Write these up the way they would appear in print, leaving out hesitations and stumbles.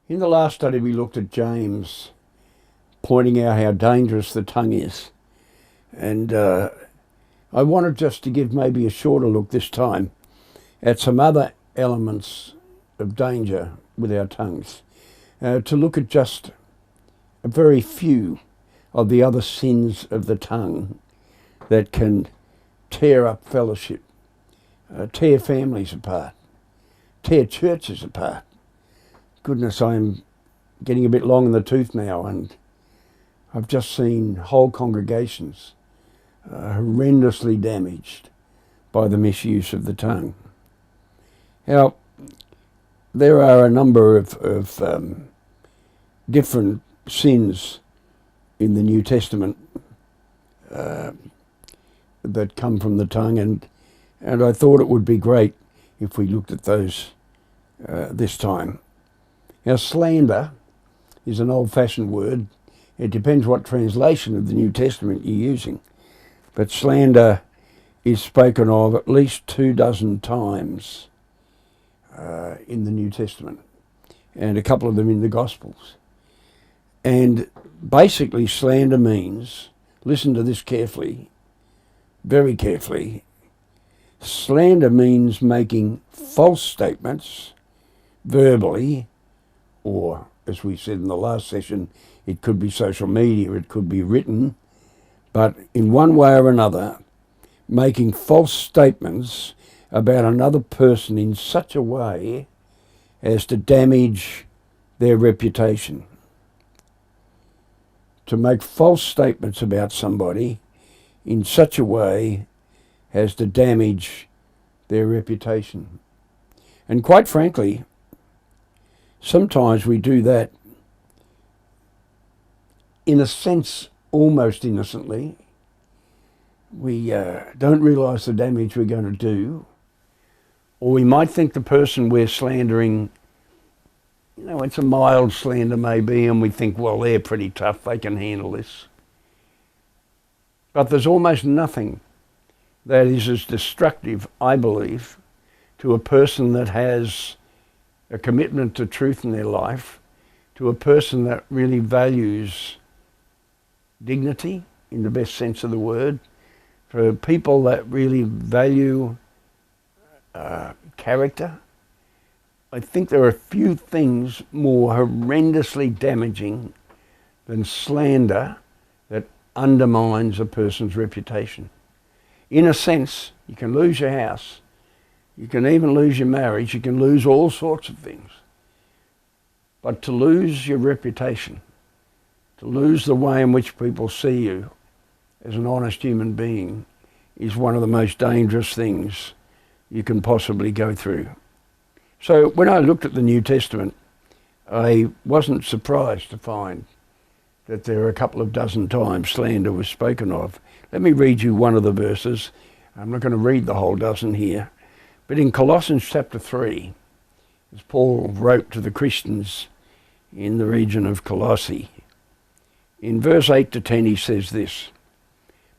In the last study, we looked at James, pointing out how dangerous the tongue is. And I wanted just to give maybe a shorter look this time at some other elements of danger with our tongues, to look at just a very few of the other sins of the tongue that can tear up fellowship, tear families apart, tear churches apart. Goodness, I'm getting a bit long in the tooth now, and I've just seen whole congregations horrendously damaged by the misuse of the tongue. Now, there are a number of different sins in the New Testament that come from the tongue, and I thought it would be great if we looked at those this time. Now, slander is an old-fashioned word. It depends what translation of the New Testament you're using. But slander is spoken of at least 24 times in the New Testament, and a couple of them in the Gospels. And basically slander means, listen to this carefully, very carefully, slander means making false statements verbally, or as we said in the last session, it could be social media, it could be written, but in one way or another, making false statements about another person in such a way as to damage their reputation. To make false statements about somebody in such a way as to damage their reputation. And quite frankly, sometimes we do that in a sense almost innocently. We don't realise the damage we're going to do, or we might think the person we're slandering, it's a mild slander maybe, and we think, well, they're pretty tough, they can handle this. But there's almost nothing that is as destructive, I believe, to a person that has a commitment to truth in their life, to a person that really values dignity in the best sense of the word, for people that really value character. I think there are few things more horrendously damaging than slander that undermines a person's reputation. In a sense, you can lose your house, you can even lose your marriage, you can lose all sorts of things. But to lose your reputation, to lose the way in which people see you as an honest human being, is one of the most dangerous things you can possibly go through. So when I looked at the New Testament, I wasn't surprised to find that there are a couple of dozen times slander was spoken of. Let me read you one of the verses. I'm not going to read the whole dozen here. But in Colossians chapter 3, as Paul wrote to the Christians in the region of Colossae, in verse 8 to 10 he says this: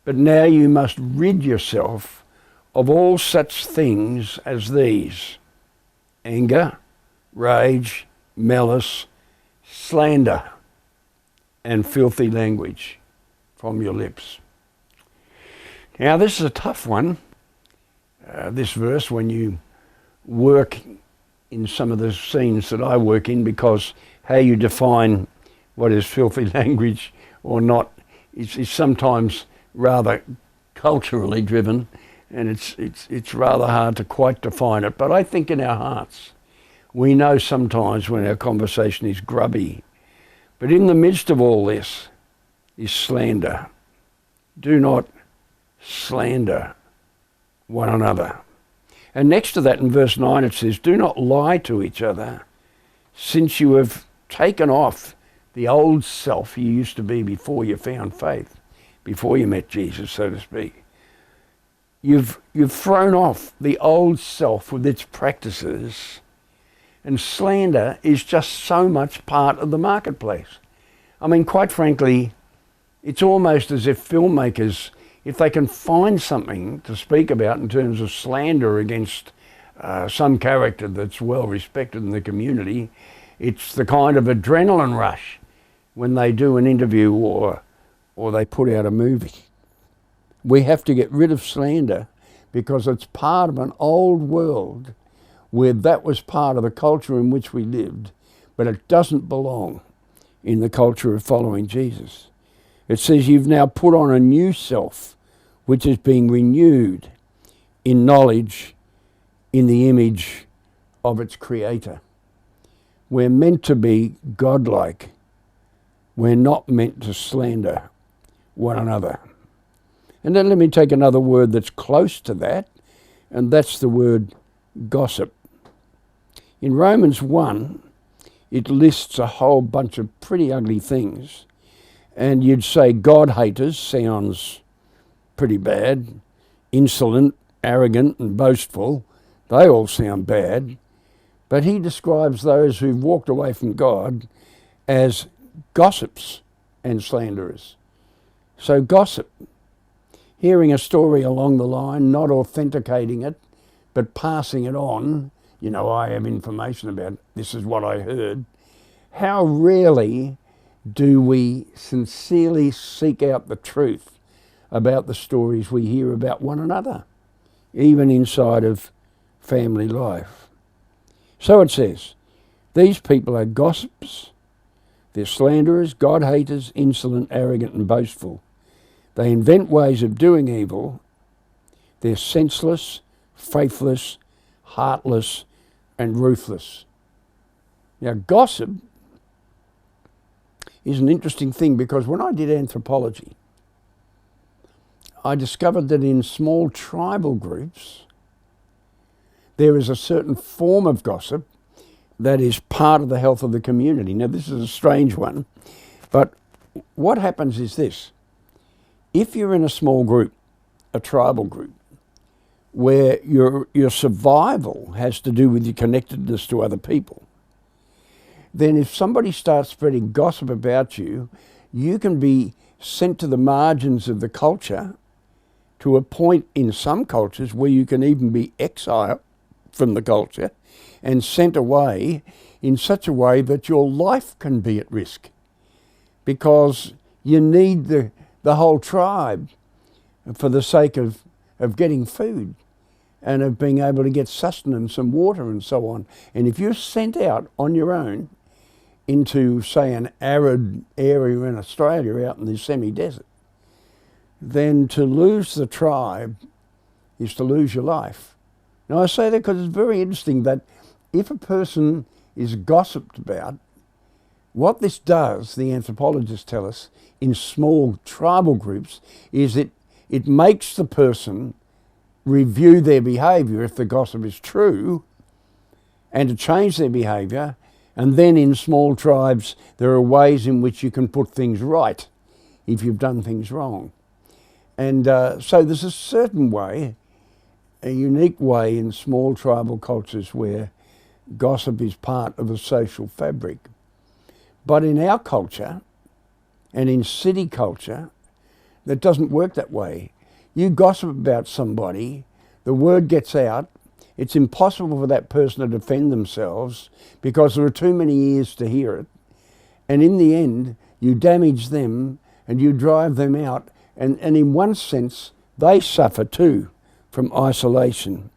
"But now you must rid yourself of all such things as these: anger, rage, malice, slander, and filthy language from your lips." Now this is a tough one, this verse, when you work in some of the scenes that I work in, because how you define what is filthy language or not is sometimes rather culturally driven, and it's rather hard to quite define it. But I think in our hearts, we know sometimes when our conversation is grubby. But in the midst of all this is slander. Do not slander one another. And next to that in verse 9 it says, "Do not lie to each other, since you have taken off the old self you used to be before you found faith, before you met Jesus, so to speak." You've thrown off the old self with its practices, and slander is just so much part of the marketplace. I mean, quite frankly, it's almost as if filmmakers, if they can find something to speak about in terms of slander against some character that's well respected in the community, It's the kind of adrenaline rush when they do an interview or they put out a movie. We have to get rid of slander because it's part of an old world where that was part of the culture in which we lived, but it doesn't belong in the culture of following Jesus. It says you've now put on a new self, which is being renewed in knowledge in the image of its creator. We're meant to be godlike. We're not meant to slander one another. And then let me take another word that's close to that, and that's the word gossip. In Romans 1, it lists a whole bunch of pretty ugly things, and you'd say God haters sounds pretty bad, insolent, arrogant and boastful, they all sound bad, but he describes those who've walked away from God as gossips and slanderers. So gossip, hearing a story along the line, not authenticating it, but passing it on. You know, I have information about it. This is what I heard. How rarely do we sincerely seek out the truth about the stories we hear about one another, even inside of family life? So it says, these people are gossips, they're slanderers, God haters, insolent, arrogant and boastful. They invent ways of doing evil. They're senseless, faithless, heartless and ruthless. Now, gossip is an interesting thing because when I did anthropology, I discovered that in small tribal groups, there is a certain form of gossip that is part of the health of the community. Now, this is a strange one, but what happens is this. If you're in a small group, a tribal group, where your survival has to do with your connectedness to other people, then if somebody starts spreading gossip about you, you can be sent to the margins of the culture to a point in some cultures where you can even be exiled from the culture and sent away in such a way that your life can be at risk because you need the whole tribe for the sake of getting food and of being able to get sustenance and water and so on. And if you're sent out on your own into, say, an arid area in Australia out in the semi-desert, then to lose the tribe is to lose your life. Now I say that because it's very interesting that if a person is gossiped about, what this does, the anthropologists tell us, in small tribal groups, is it makes the person review their behaviour if the gossip is true and to change their behaviour. And then in small tribes, there are ways in which you can put things right if you've done things wrong. And so there's a certain way, a unique way in small tribal cultures where gossip is part of the social fabric. But in our culture and in city culture, that doesn't work that way. You gossip about somebody, the word gets out, it's impossible for that person to defend themselves because there are too many ears to hear it. And in the end, you damage them and you drive them out. And in one sense, they suffer too from isolation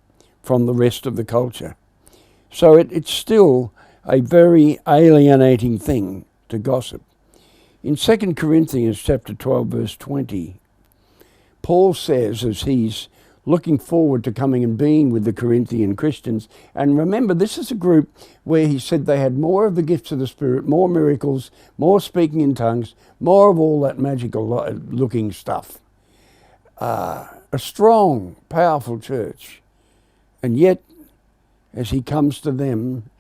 from the rest of the culture. So it's still a very alienating thing to gossip. In 2 Corinthians chapter 12, verse 20, Paul says, as he's looking forward to coming and being with the Corinthian Christians, and remember, this is a group where he said they had more of the gifts of the Spirit, more miracles, more speaking in tongues, more of all that magical looking stuff. A strong, powerful church. And yet, as he comes to them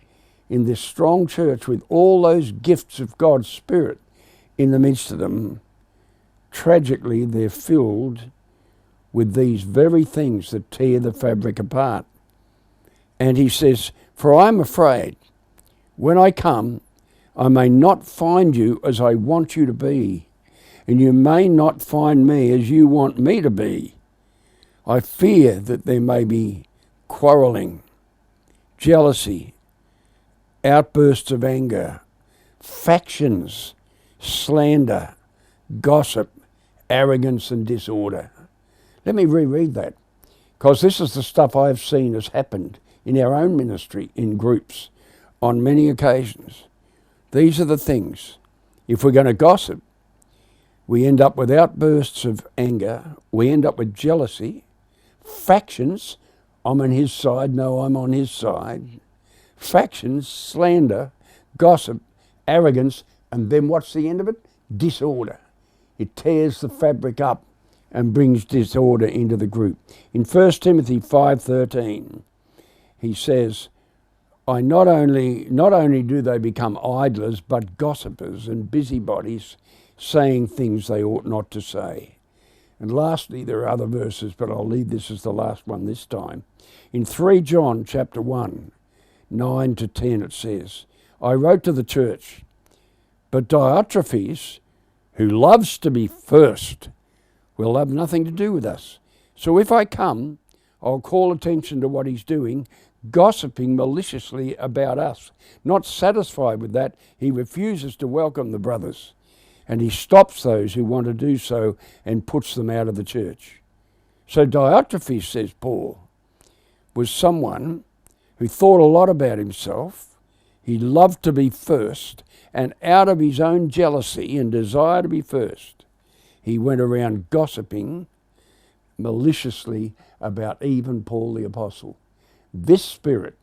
in this strong church with all those gifts of God's Spirit in the midst of them, tragically they're filled with these very things that tear the fabric apart. And he says, "For I am afraid, when I come, I may not find you as I want you to be, and you may not find me as you want me to be. I fear that there may be quarrelling, jealousy, outbursts of anger, factions, slander, gossip, arrogance and disorder. Let me reread that, because this is the stuff I've seen has happened in our own ministry, in groups, on many occasions. These are the things. If we're going to gossip, we end up with outbursts of anger, we end up with jealousy, factions, I'm on his side, no, I'm on his side, factions, slander, gossip, arrogance, and then what's the end of it? Disorder. It tears the fabric up and brings disorder into the group. In 1 Timothy 5:13, he says, not only do they become idlers, but gossipers and busybodies, saying things they ought not to say. And lastly, there are other verses, but I'll leave this as the last one this time. In 3 John chapter 1, 9 to 10, it says, I wrote to the church, but Diotrephes, who loves to be first, will have nothing to do with us. So if I come, I'll call attention to what he's doing, gossiping maliciously about us. Not satisfied with that, he refuses to welcome the brothers, and he stops those who want to do so and puts them out of the church. So Diotrephes, says Paul, was someone who thought a lot about himself. He loved to be first, and out of his own jealousy and desire to be first, he went around gossiping maliciously about even Paul the Apostle. This spirit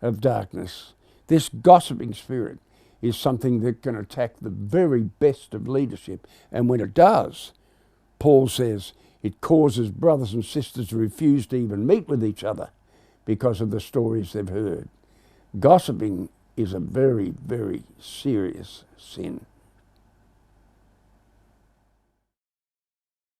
of darkness, this gossiping spirit, is something that can attack the very best of leadership. And when it does, Paul says it causes brothers and sisters to refuse to even meet with each other because of the stories they've heard. Gossiping is a very, very serious sin.